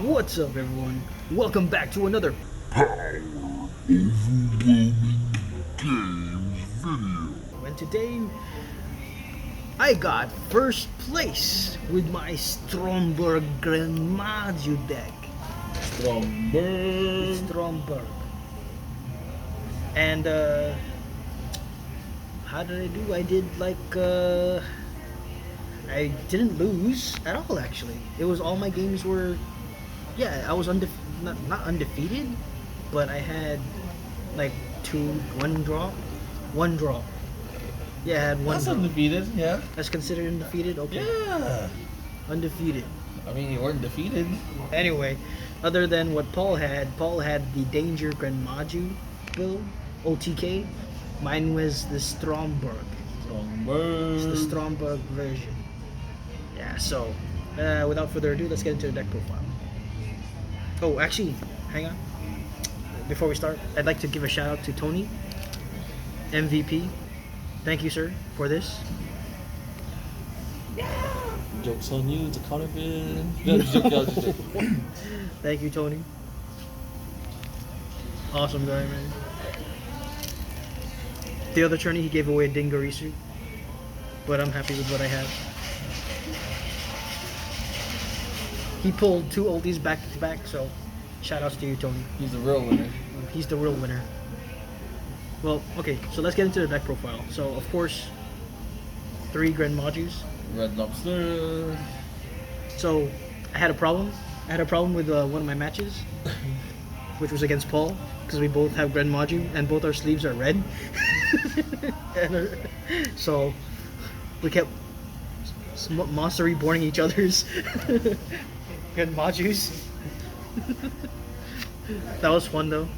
What's up, everyone? Welcome back to another Power Overwhelming Games video. and today I got first place with my Stromberg Gren Maju deck. Stromberg. And how did I do? I did I didn't lose at all, actually. It was all my games were, yeah, I was not undefeated, but I had like one draw. Yeah, I had one That's draw. undefeated, yeah. That's considered undefeated? Okay. Yeah. Undefeated. I mean, you weren't defeated. Anyway, other than what Paul had the Danger Gren Maju build, OTK. Mine was the Stromberg. It's the Stromberg version. Yeah, so without further ado, let's get into the deck profile. Oh, actually, hang on. Before we start, I'd like to give a shout out to Tony, MVP. Thank you, sir, for this. Joke's on you, it's a counterfeit. Thank you, Tony. Awesome guy, man. The other tourney, he gave away a Dingarisu, but I'm happy with what I have. He pulled 2 ulties back to back, so shout outs to you, Tony. He's the real winner. He's the real winner. Well, okay, so let's get into the deck profile. So, of course, 3 Gren Majus. Red Lobster. So, I had a problem. I had a problem with one of my matches, which was against Paul, because we both have Gren Maju, and both our sleeves are red. So, we kept monster reborning each other's Gren Majus. That was fun, though.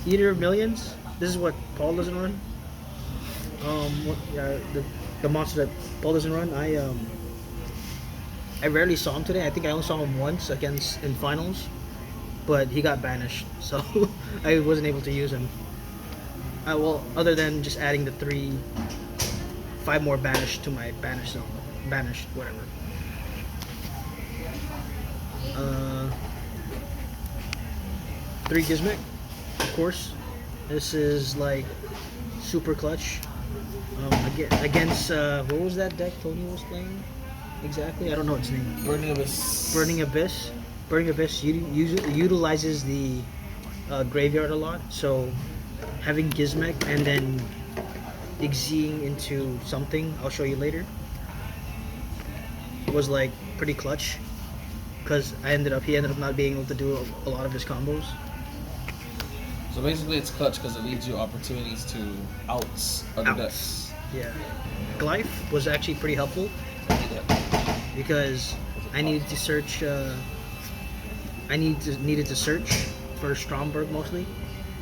Eater of Millions. This is what Paul doesn't run. The monster that Paul doesn't run. I rarely saw him today. I think I only saw him once in finals, but he got banished, so I wasn't able to use him. Well, other than just adding the 5 more banished to my banished zone, banished whatever. 3 Gizmek, of course. This is like super clutch. Against what was that deck Tony was playing? Exactly, I don't know its name. Burning Abyss. Burning Abyss. Burning Abyss utilizes the graveyard a lot. So having Gizmek and then Xying into something I'll show you later was like pretty clutch, because he ended up not being able to do a lot of his combos. So basically it's clutch because it leaves you opportunities to outs other decks. Yeah. Glyph was actually pretty helpful because I needed to search. Needed to search for Stromberg mostly,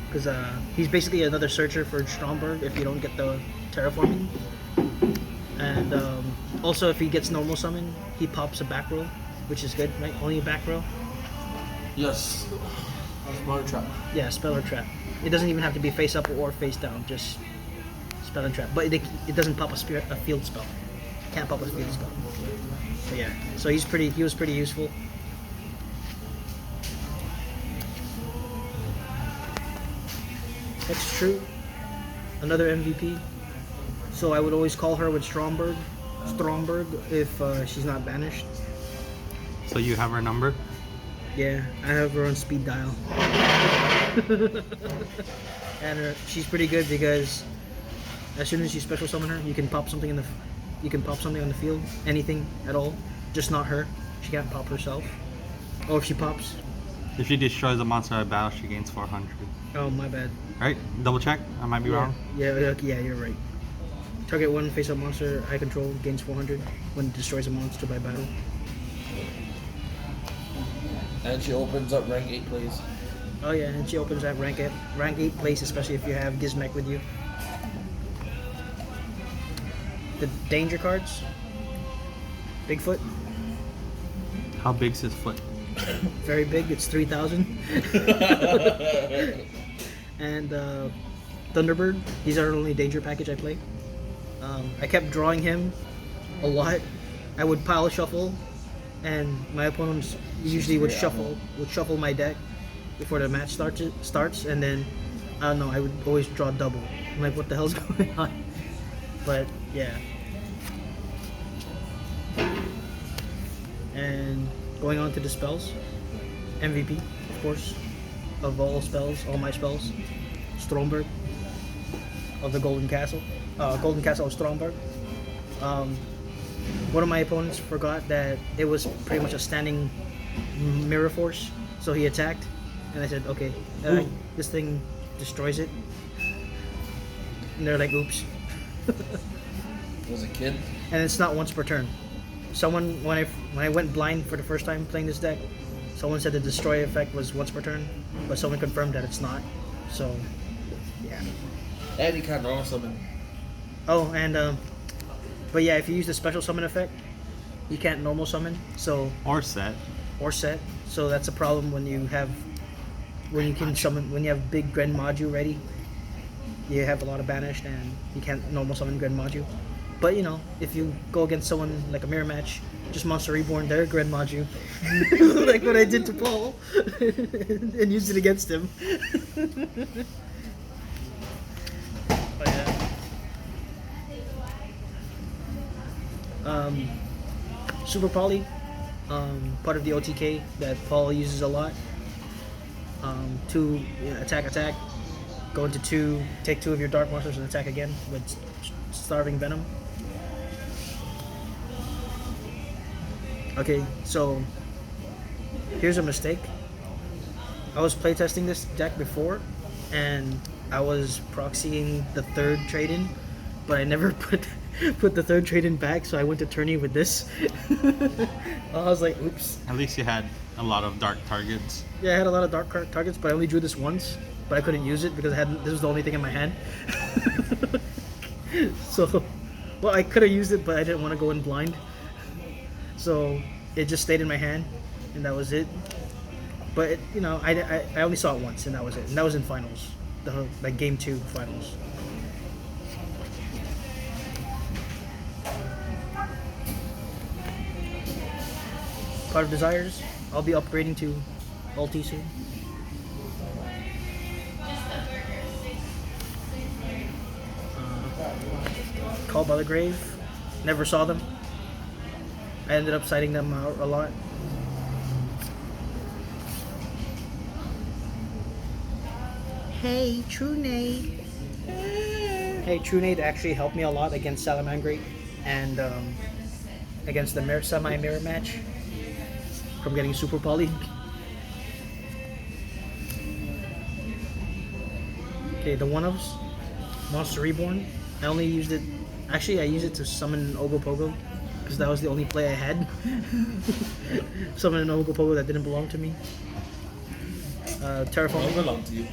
because he's basically another searcher for Stromberg if you don't get the terraforming. And also, if he gets normal summon, he pops a back row, which is good, right? Only a back row. Yes. Spell trap. Yeah, spell or trap. It doesn't even have to be face up or face down, just spell and trap. But it doesn't pop a field spell. Can't pop a field spell. So yeah, so he was pretty useful. That's true. Another MVP. So I would always call her with Stromberg if she's not banished. So you have her number? Yeah, I have her on speed dial. And she's pretty good because as soon as you special summon her, you can pop something on the field, anything at all, just not her. She can't pop herself. Oh, if she pops. If she destroys a monster at battle, she gains 400. Oh, my bad. Right? Double check? I might be wrong. Yeah, you're right. Target 1 face-up monster I control gains 400 when it destroys a monster by battle. And she opens up rank 8 plays. Oh yeah, and she opens at rank 8 place, especially if you have Gizmek with you. The danger cards. Bigfoot. How big's his foot? Very big. It's 3,000. And Thunderbird. He's our only danger package I play. I kept drawing him a lot I would pile shuffle, and my opponents usually would shuffle my deck before the match starts, and then I don't know, I would always draw double. I'm like, what the hell's going on? But yeah. And going on to the spells, MVP, of course, of all spells, all my spells, Stromberg of the Golden Castle of Stromberg. One of my opponents forgot that it was pretty much a standing mirror force, so he attacked, and I said, okay, this thing destroys it. And they're like, oops. Was a kid. And it's not once per turn. Someone, when I went blind for the first time playing this deck, someone said the destroy effect was once per turn, but someone confirmed that it's not. So, yeah. And you can't normal summon. Oh, and but yeah, if you use the special summon effect, you can't normal summon. So Or set. So that's a problem when you have when you have big Gren Maju ready. You have a lot of banished, and you can't normal summon Gren Maju. But you know, if you go against someone like a mirror match, just Monster Reborn their Gren Maju, like what I did to Paul, and used it against him. But yeah. Super Poly, part of the OTK that Paul uses a lot. Attack, go into 2, take 2 of your dark monsters and attack again with Starving Venom. Okay, so here's a mistake. I was playtesting this deck before, and I was proxying the 3rd trade-in, but I never put the 3rd trade-in back, so I went to tourney with this. I was like, oops. At least you had a lot of dark targets. Yeah, I had a lot of dark targets, but I only drew this once, but I couldn't use it because this was the only thing in my hand. So, well, I could have used it, but I didn't want to go in blind. So it just stayed in my hand, and that was it. But it, you know, I only saw it once, and that was it. And that was in finals, like game 2 finals. Card of Desires. I'll be upgrading to ulti soon. Called by the Grave. Never saw them. I ended up citing them out a lot. Hey, True Nade. Hey, True Nade actually helped me a lot against Salamangreat and against the semi-mirror match from getting Super Poly. Okay, the one-ofs. Monster Reborn. I only used it... Actually, I used it to summon Ogopogo, because that was the only play I had. Summon an Ogopogo that didn't belong to me. Terraforming. It belonged to you.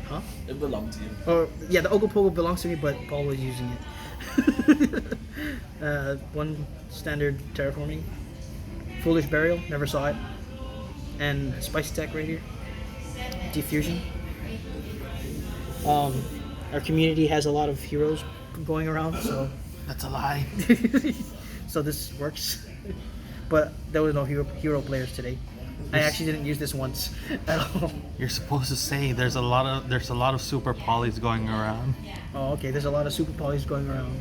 Huh? It belonged to you. Oh, yeah, the Ogopogo belongs to me, but Paul was using it. One standard Terraforming. Foolish Burial, never saw it. And Spicy Tech right here. Diffusion. Our community has a lot of heroes going around, so That's a lie. so this works. But there was no hero players today. I actually didn't use this once at all. You're supposed to say there's a lot of super polys going around. Oh, okay. There's a lot of super polys going around,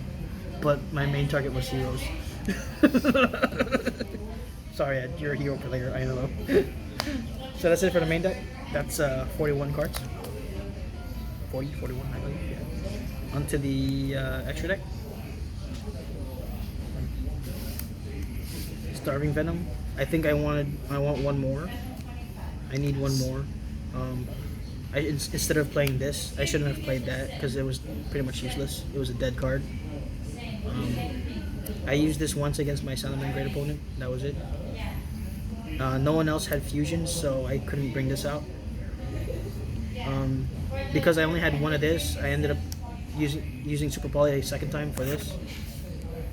but my main target was heroes. Sorry, Ed, you're a hero player. I don't know. So that's it for the main deck. That's 41 cards. 41, I believe. Yeah. Onto the extra deck. Starving Venom. I think I want one more. I need one more. Instead of playing this, I shouldn't have played that because it was pretty much useless. It was a dead card. I used this once against my Salamangreat opponent. That was it. No one else had fusions, so I couldn't bring this out. Because I only had one of this, I ended up using Super Poly a second time for this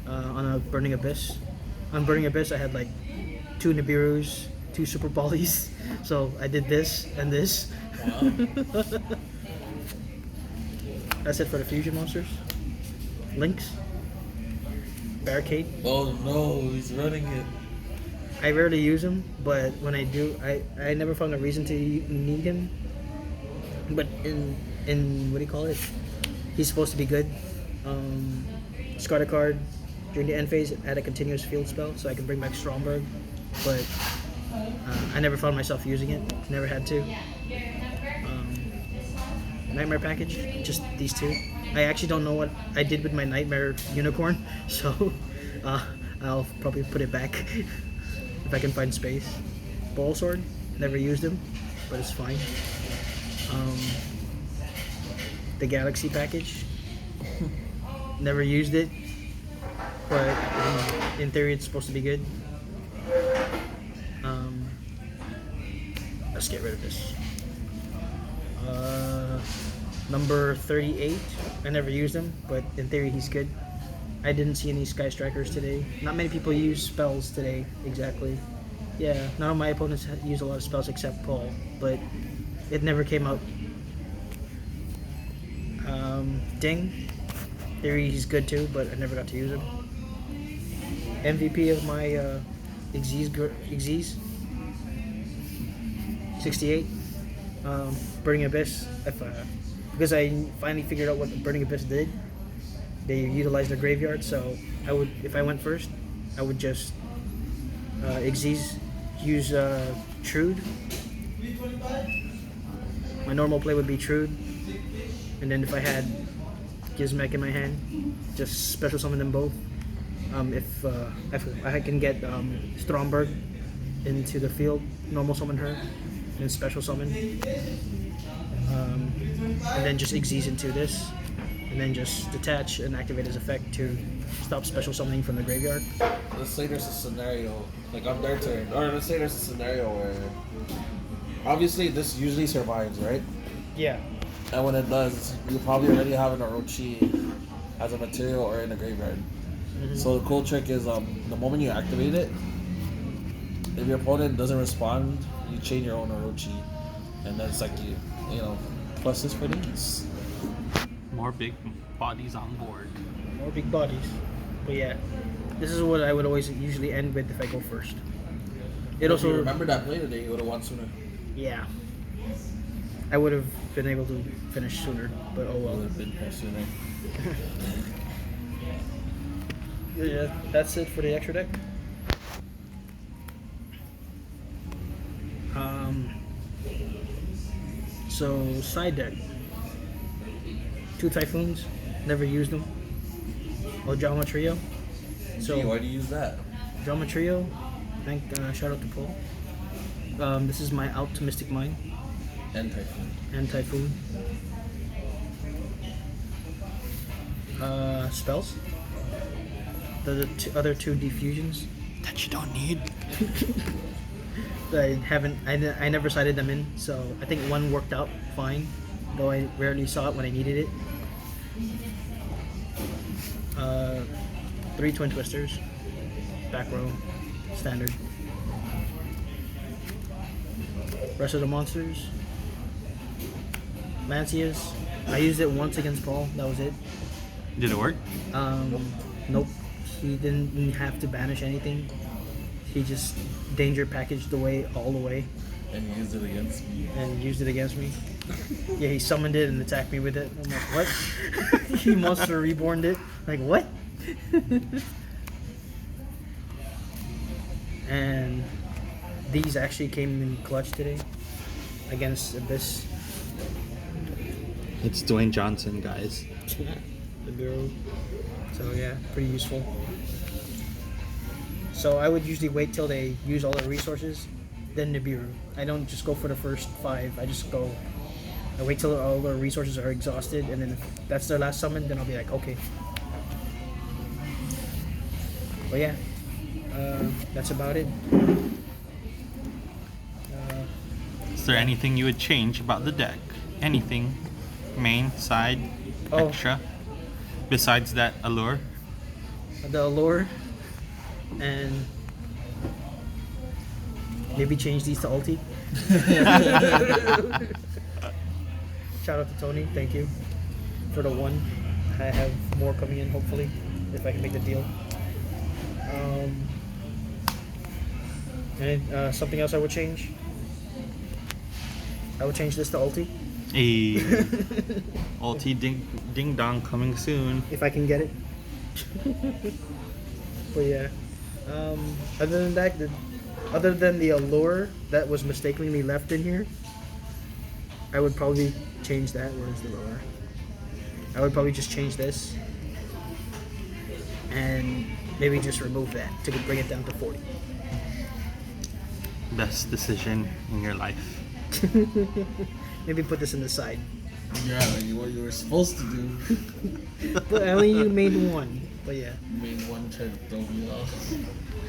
on a Burning Abyss. On Burning Abyss, I had like 2 Nibirus, 2 Super Polys, so I did this and this. Wow. That's it for the fusion monsters. Links. Barricade. Oh no, he's running it. I rarely use him, but when I do, I never found a reason to need him. But in what do you call it? He's supposed to be good. Discard a card during the end phase, add a continuous field spell, so I can bring back Stromberg. But I never found myself using it. Never had to. Nightmare package, just these two. I actually don't know what I did with my Nightmare Unicorn, so I'll probably put it back if I can find space. Ball Sword, never used him, but it's fine. The Galaxy package, never used it, but in theory it's supposed to be good. Let's get rid of this. Number 38, I never used him, but in theory he's good. I didn't see any Sky Strikers today. Not many people use spells today, exactly. Yeah, none of my opponents use a lot of spells except Paul, but it never came out. Ding, in theory he's good too, but I never got to use him. MVP of my Xyz 68. Burning Abyss. Because I finally figured out what Burning Abyss did. They utilized their graveyard, so I would, if I went first, I would just Xyz, use Trude. My normal play would be Trude, and then if I had Gizmek in my hand, just special summon them both. If I can get Stromberg into the field, normal summon her, and then special summon. And then just Xyz into this, and then just detach and activate his effect to stop special summoning from the graveyard. Let's say there's a scenario, like on their turn, or let's say there's a scenario where obviously this usually survives, right? Yeah. And when it does, you probably already have an Orochi as a material or in the graveyard. Mm-hmm. So the cool trick is the moment you activate it, if your opponent doesn't respond, you chain your own Orochi, and then it's like you know, pluses for these. More big bodies on board. More big bodies. But yeah, this is what I would always usually end with if I go first. It If also you remember that play today, you would have won sooner. Yeah. I would have been able to finish sooner, but oh Would well. have been here sooner. Yeah, that's it for the extra deck. So side deck. 2 Typhoons, never used them. Ojama Trio. So Gee, why do you use that? Ojama Trio. Shout out to Paul. This is my Optimistic Mind And Typhoon. and Typhoon. Spells. The other 2 Diffusions. That you don't need. I never cited them in, so I think one worked out fine, though I rarely saw it when I needed it. 3 Twin Twisters, back row, standard. Rest of the monsters. Lancias, I used it once against Paul, that was it. Did it work? Nope, he didn't have to banish anything. He just danger packaged all the way. And you used it against me. And used it against me. Yeah, he summoned it and attacked me with it. I'm like, what? He Monster Reborned it. Like, what? And these actually came in clutch today against Abyss. It's Dwayne Johnson, guys. The Bureau. So yeah, pretty useful. So I would usually wait till they use all their resources, then Nibiru. I don't just go for the first 5. I wait till all their resources are exhausted, and then if that's their last summon, then I'll be like, okay. But yeah, that's about it. Is there anything you would change about the deck? Anything? Main, side, Oh. extra? Besides that allure? The allure, and maybe change these to ulti. Shout out to Tony, thank you for the 1. I have more coming in hopefully if I can make the deal. And something else I would change? I would change this to ulti. A ulti ding dong coming soon. If I can get it. But yeah. Other than that, other than the allure that was mistakenly left in here, I would probably change that. Where's the allure? I would probably just change this. And maybe just remove that to bring it down to 40. Best decision in your life. Maybe put this in the side. Yeah, like what you were supposed to do. But only you made one. But yeah. You made one try to throw me off.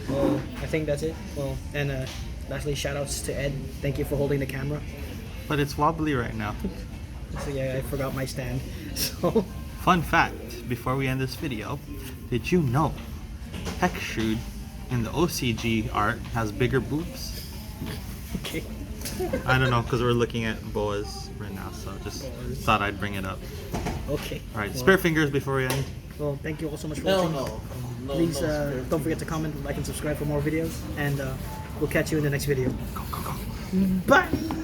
Well, I think that's it. Well, and lastly, shout outs to Ed. Thank you for holding the camera. But it's wobbly right now. So yeah, I forgot my stand. So Fun fact, before we end this video, did you know Hexshoot in the OCG art has bigger boobs? okay. I don't know, because we're looking at boas right now, so just thought I'd bring it up. Okay. Alright, Well, spare fingers before we end. Well, thank you all so much for No, watching. no. Please don't forget to comment, like, and subscribe for more videos. And we'll catch you in the next video. Go, go, go. Bye!